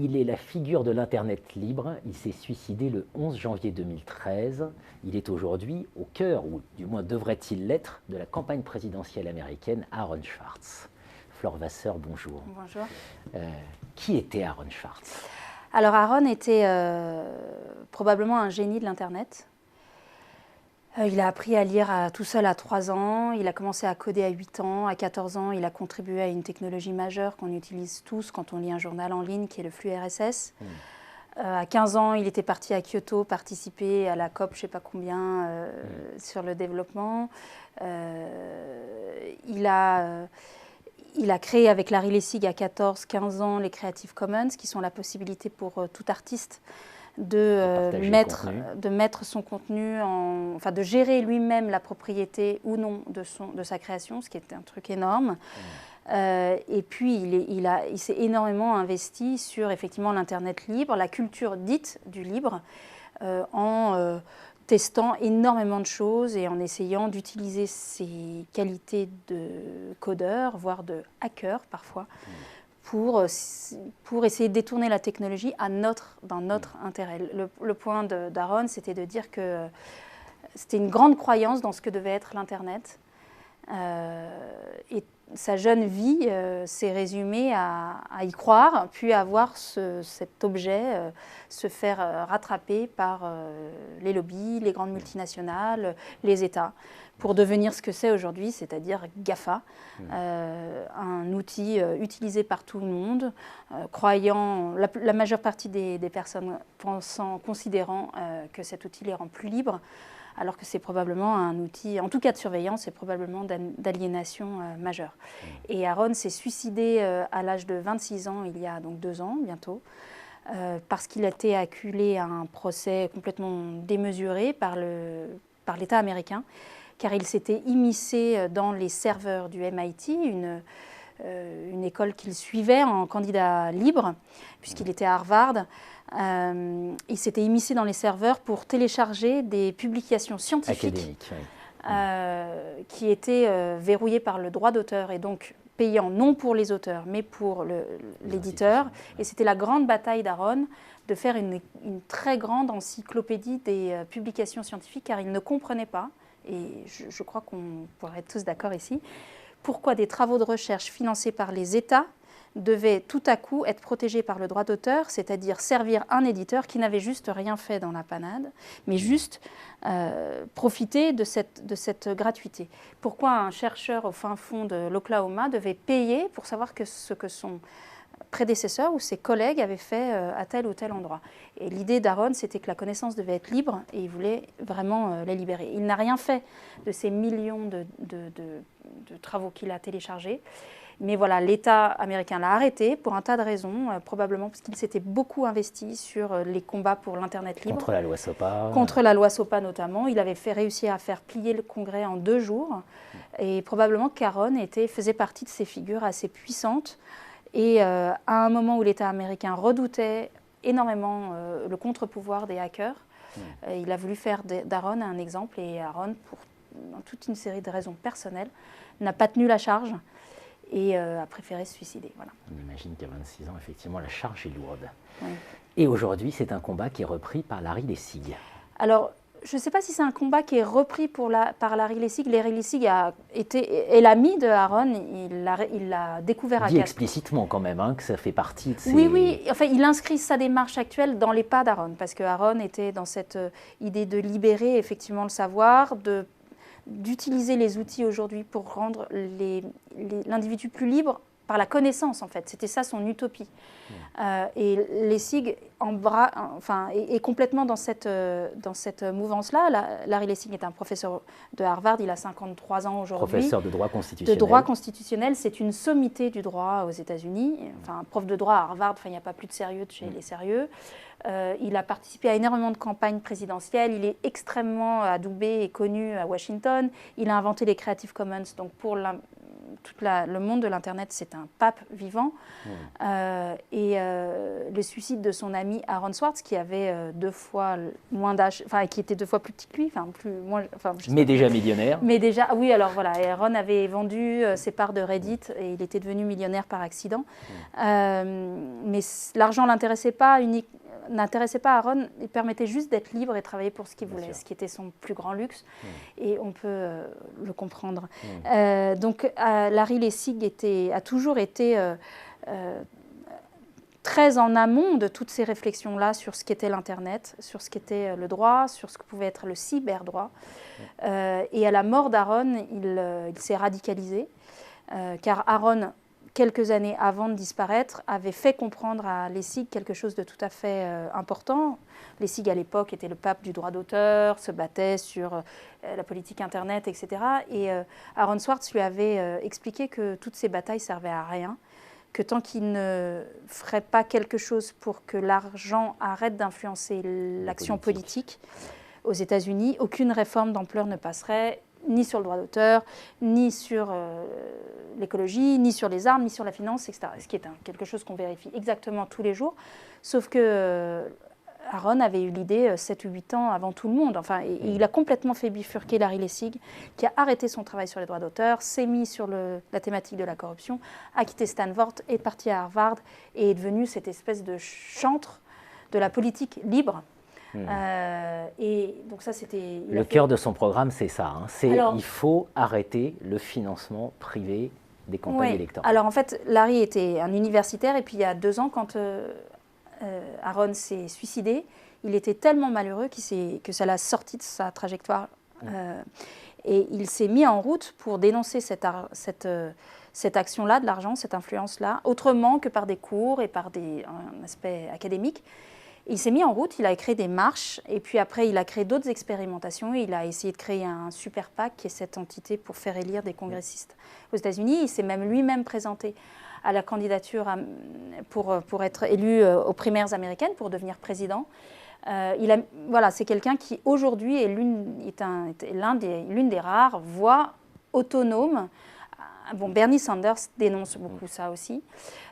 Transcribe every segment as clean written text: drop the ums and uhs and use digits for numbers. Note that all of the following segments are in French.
Il est la figure de l'Internet libre. Il s'est suicidé le 11 janvier 2013. Il est aujourd'hui au cœur, ou du moins devrait-il l'être, de la campagne présidentielle américaine, Aaron Swartz. Flore Vasseur, bonjour. Bonjour. Qui était Aaron Swartz? Alors Aaron était probablement un génie de l'Internet. Il a appris à lire tout seul à 3 ans, il a commencé à coder à 8 ans, à 14 ans, il a contribué à une technologie majeure qu'on utilise tous quand on lit un journal en ligne, qui est le flux RSS. À 15 ans, il était parti à Kyoto participer à la COP, je ne sais pas combien, sur le développement. Il a créé avec Larry Lessig à 14-15 ans les Creative Commons, qui sont la possibilité pour tout artiste de mettre son contenu, enfin de gérer lui-même la propriété ou non de sa création, ce qui est un truc énorme. Et puis il s'est énormément investi sur effectivement l'Internet libre, la culture dite du libre, en testant énormément de choses et en essayant d'utiliser ses qualités de codeur, voire de hacker parfois, pour essayer de détourner la technologie dans notre intérêt. Le point d'Aaron, c'était de dire que c'était une grande croyance dans ce que devait être l'Internet. Et sa jeune vie s'est résumée à y croire, puis à voir cet objet se faire rattraper par les lobbies, les grandes multinationales, les États, pour devenir ce que c'est aujourd'hui, c'est-à-dire GAFA, un outil utilisé par tout le monde, croyant, la majeure partie des personnes considérant que cet outil les rend plus libres, alors que c'est probablement un outil, en tout cas de surveillance, c'est probablement d'aliénation majeure. Et Aaron s'est suicidé à l'âge de 26 ans, il y a donc 2 ans bientôt, parce qu'il a été acculé à un procès complètement démesuré par l'État américain, car il s'était immiscé dans les serveurs du MIT, une école qu'il suivait en candidat libre, puisqu'il était à Harvard. Il s'était immiscé dans les serveurs pour télécharger des publications scientifiques qui étaient verrouillées par le droit d'auteur et donc payant non pour les auteurs mais pour l'éditeur. Et c'était la grande bataille d'Aaron de faire une très grande encyclopédie des publications scientifiques, car il ne comprenait pas, et je crois qu'on pourrait être tous d'accord ici, pourquoi des travaux de recherche financés par les États devaient tout à coup être protégés par le droit d'auteur, c'est-à-dire servir un éditeur qui n'avait juste rien fait dans la panade, mais juste profiter de cette gratuité. Pourquoi un chercheur au fin fond de l'Oklahoma devait payer pour savoir ce que son prédécesseur ou ses collègues avaient fait à tel ou tel endroit. Et l'idée d'Aaron, c'était que la connaissance devait être libre et il voulait vraiment la libérer. Il n'a rien fait de ces millions de travaux qu'il a téléchargés. Mais voilà, l'État américain l'a arrêté pour un tas de raisons, probablement parce qu'il s'était beaucoup investi sur les combats pour l'Internet libre. Contre la loi SOPA. Contre la loi SOPA notamment. Il avait réussi à faire plier le Congrès en 2 jours. Et probablement qu'Aaron faisait partie de ces figures assez puissantes. Et à un moment où l'État américain redoutait énormément le contre-pouvoir des hackers, il a voulu faire d'Aaron un exemple. Et Aaron, pour toute une série de raisons personnelles, n'a pas tenu la charge et a préféré se suicider. Voilà. On imagine qu'à 26 ans, effectivement, la charge est lourde. Oui. Et aujourd'hui, c'est un combat qui est repris par Larry Lessig. Alors, je ne sais pas si c'est un combat qui est repris par Larry Lessig. Larry Lessig est l'ami de Aaron. Il l'a découvert à Dit explicitement quand même que ça fait partie de ses... Oui. Enfin, il inscrit sa démarche actuelle dans les pas d'Aaron, parce que Aaron était dans cette idée de libérer effectivement le savoir, d'utiliser les outils aujourd'hui pour rendre l'individu plus libre par la connaissance, en fait. C'était ça son utopie. Et Lessig est complètement dans cette mouvance-là. Larry Lessig est un professeur de Harvard, il a 53 ans aujourd'hui. Professeur de droit constitutionnel. De droit constitutionnel, c'est une sommité du droit aux États-Unis. Enfin, un prof de droit à Harvard, il n'y a pas plus de sérieux de chez les sérieux. Il a participé à énormément de campagnes présidentielles. Il est extrêmement adoubé et connu à Washington. Il a inventé les Creative Commons, donc pour le monde de l'Internet, c'est un pape vivant. Le suicide de son ami Aaron Swartz, qui avait 2 fois moins d'âge, enfin qui était 2 fois plus petit que lui, mais déjà millionnaire. Mais déjà, oui, alors voilà, Aaron avait vendu ses parts de Reddit et il était devenu millionnaire par accident. Mais l'argent n'intéressait pas Aaron, il permettait juste d'être libre et travailler pour ce qu'il voulait, ce qui était son plus grand luxe, et on peut le comprendre. Donc Larry Lessig a toujours été très en amont de toutes ces réflexions-là sur ce qu'était l'Internet, sur ce qu'était le droit, sur ce que pouvait être le cyberdroit. Et à la mort d'Aaron, il s'est radicalisé, car Aaron, quelques années avant de disparaître, avait fait comprendre à Lessig quelque chose de tout à fait important. Lessig, à l'époque, était le pape du droit d'auteur, se battait sur la politique Internet, etc. Et Aaron Swartz lui avait expliqué que toutes ces batailles servaient à rien, que tant qu'il ne ferait pas quelque chose pour que l'argent arrête d'influencer l'action politique aux États-Unis, aucune réforme d'ampleur ne passerait, ni sur le droit d'auteur, ni sur l'écologie, ni sur les armes, ni sur la finance, etc. Ce qui est quelque chose qu'on vérifie exactement tous les jours. Sauf que Aaron avait eu l'idée 7 ou 8 ans avant tout le monde. Enfin, il a complètement fait bifurquer Larry Lessig, qui a arrêté son travail sur les droits d'auteur, s'est mis sur la thématique de la corruption, a quitté Stanford, est parti à Harvard et est devenu cette espèce de chantre de la politique libre. Et donc ça, c'était... Le cœur de son programme, c'est ça. Il faut arrêter le financement privé des campagnes électorales. Alors en fait, Larry était un universitaire et puis il y a 2 ans, quand Aaron s'est suicidé, il était tellement malheureux que ça l'a sorti de sa trajectoire. Et il s'est mis en route pour dénoncer cette action-là, de l'argent, cette influence-là, autrement que par des cours et par un aspect académique. Il s'est mis en route, il a créé des marches, et puis après, il a créé d'autres expérimentations. Il a essayé de créer un super PAC, qui est cette entité pour faire élire des congressistes aux États-Unis. Il s'est même lui-même présenté à la candidature pour être élu aux primaires américaines, pour devenir président. C'est quelqu'un qui, aujourd'hui, est l'une des rares voix autonomes. Bernie Sanders dénonce beaucoup ça aussi,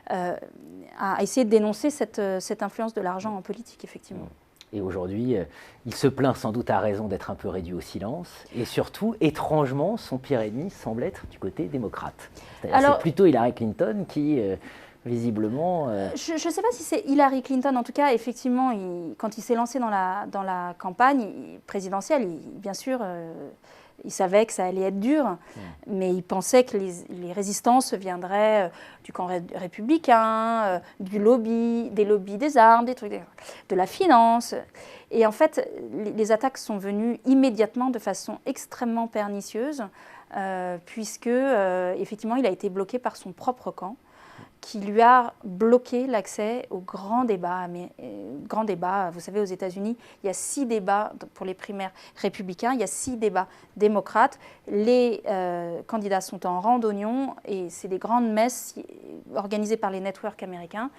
a essayé de dénoncer cette influence de l'argent en politique, effectivement. Et aujourd'hui, il se plaint sans doute à raison d'être un peu réduit au silence. Et surtout, étrangement, son pire ennemi semble être du côté démocrate. C'est plutôt Hillary Clinton qui, visiblement... Je ne sais pas si c'est Hillary Clinton. En tout cas, effectivement, quand il s'est lancé dans la campagne présidentielle, bien sûr... il savait que ça allait être dur, mais il pensait que les résistances viendraient du camp républicain, des lobbies des armes, de la finance. Et en fait, les attaques sont venues immédiatement de façon extrêmement pernicieuse, puisque, effectivement, il a été bloqué par son propre camp, qui lui a bloqué l'accès au grand débat. Vous savez, aux États-Unis, il y a 6 débats pour les primaires républicains, il y a 6 débats démocrates. Les candidats sont en rang d'oignon et c'est des grandes messes organisées par les networks américains.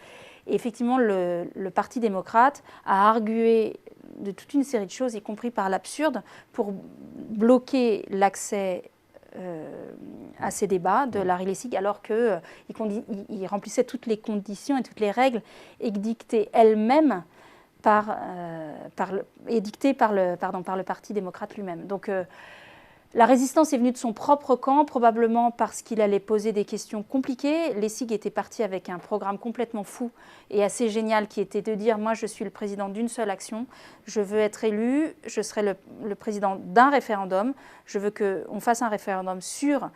Et effectivement, le Parti démocrate a argué de toute une série de choses, y compris par l'absurde, pour bloquer l'accès à ces débats de Larry Lessig, alors qu'il remplissait toutes les conditions et toutes les règles édictées elles-mêmes par le Parti démocrate lui-même. Donc la résistance est venue de son propre camp, probablement parce qu'il allait poser des questions compliquées. Lessig était parti avec un programme complètement fou et assez génial qui était de dire « Moi, je suis le président d'une seule action, je veux être élu, je serai le président d'un référendum, je veux qu'on fasse un référendum sur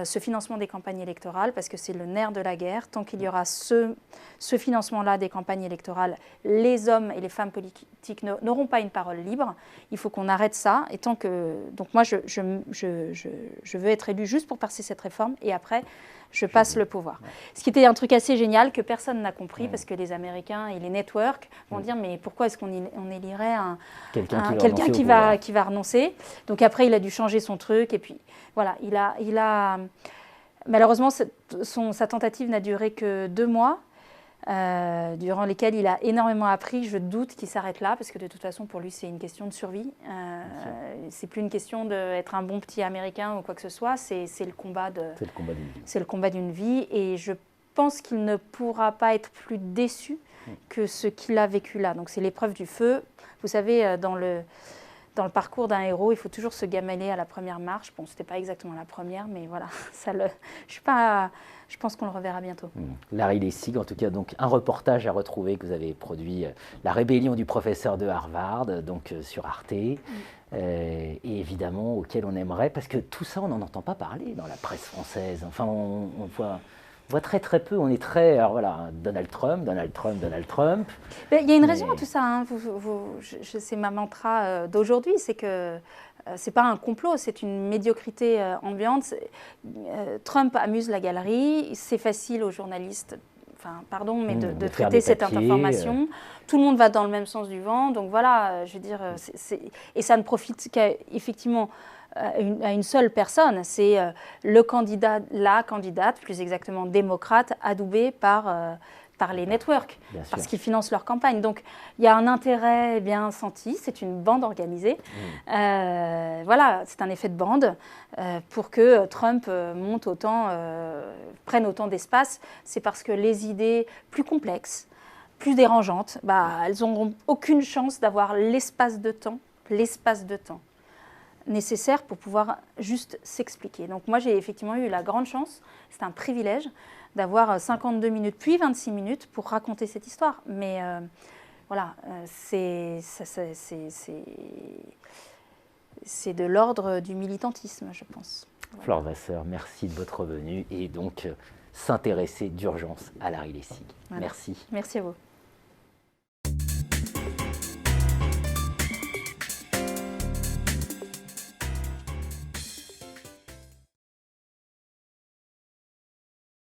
ce financement des campagnes électorales, parce que c'est le nerf de la guerre. Tant qu'il y aura ce financement-là des campagnes électorales, les hommes et les femmes politiques n'auront pas une parole libre. Il faut qu'on arrête ça. Et tant que... Donc moi, je veux être élu juste pour passer cette réforme, et après, je passe le pouvoir. Ce qui était un truc assez génial que personne n'a compris, parce que les Américains et les networks vont dire « Mais pourquoi est-ce qu'on élirait quelqu'un qui va renoncer ?» Donc après, il a dû changer son truc, et puis voilà, il a malheureusement, sa tentative n'a duré que 2 mois. durant lesquels il a énormément appris. Je doute qu'il s'arrête là, parce que de toute façon, pour lui, c'est une question de survie. C'est plus une question d'être un bon petit Américain ou quoi que ce soit, c'est le combat c'est le combat d'une vie. C'est le combat d'une vie, et je pense qu'il ne pourra pas être plus déçu que ce qu'il a vécu là. Donc c'est l'épreuve du feu. Vous savez, dans le parcours d'un héros, il faut toujours se gameler à la première marche. Bon, ce n'était pas exactement la première, mais voilà, je pense qu'on le reverra bientôt. Larry Lessig, en tout cas, donc un reportage à retrouver que vous avez produit, La rébellion du professeur de Harvard, donc sur Arte, et évidemment auquel on aimerait, parce que tout ça, on n'en entend pas parler dans la presse française. Enfin, on voit très très peu, on est très, alors voilà, Donald Trump. Mais il y a une raison à tout ça, hein. C'est ma mantra d'aujourd'hui, c'est que c'est pas un complot, c'est une médiocrité ambiante. Trump amuse la galerie, c'est facile aux journalistes, enfin pardon, mais de traiter cette information. Tout le monde va dans le même sens du vent, donc voilà, je veux dire, et ça ne profite qu'effectivement à une seule personne, c'est la candidate, plus exactement démocrate, adoubée par les networks, parce qu'ils financent leur campagne. Donc il y a un intérêt bien senti, c'est une bande organisée. Voilà, c'est un effet de bande pour que Trump prenne autant d'espace. C'est parce que les idées plus complexes, plus dérangeantes, elles n'auront aucune chance d'avoir l'espace de temps nécessaire pour pouvoir juste s'expliquer. Donc moi, j'ai effectivement eu la grande chance, c'est un privilège, d'avoir 52 minutes, puis 26 minutes pour raconter cette histoire. Mais voilà, c'est de l'ordre du militantisme, je pense. Voilà. Flore Vasseur, merci de votre venue et donc s'intéresser d'urgence à Larry Lessig. Voilà. Merci. Merci à vous.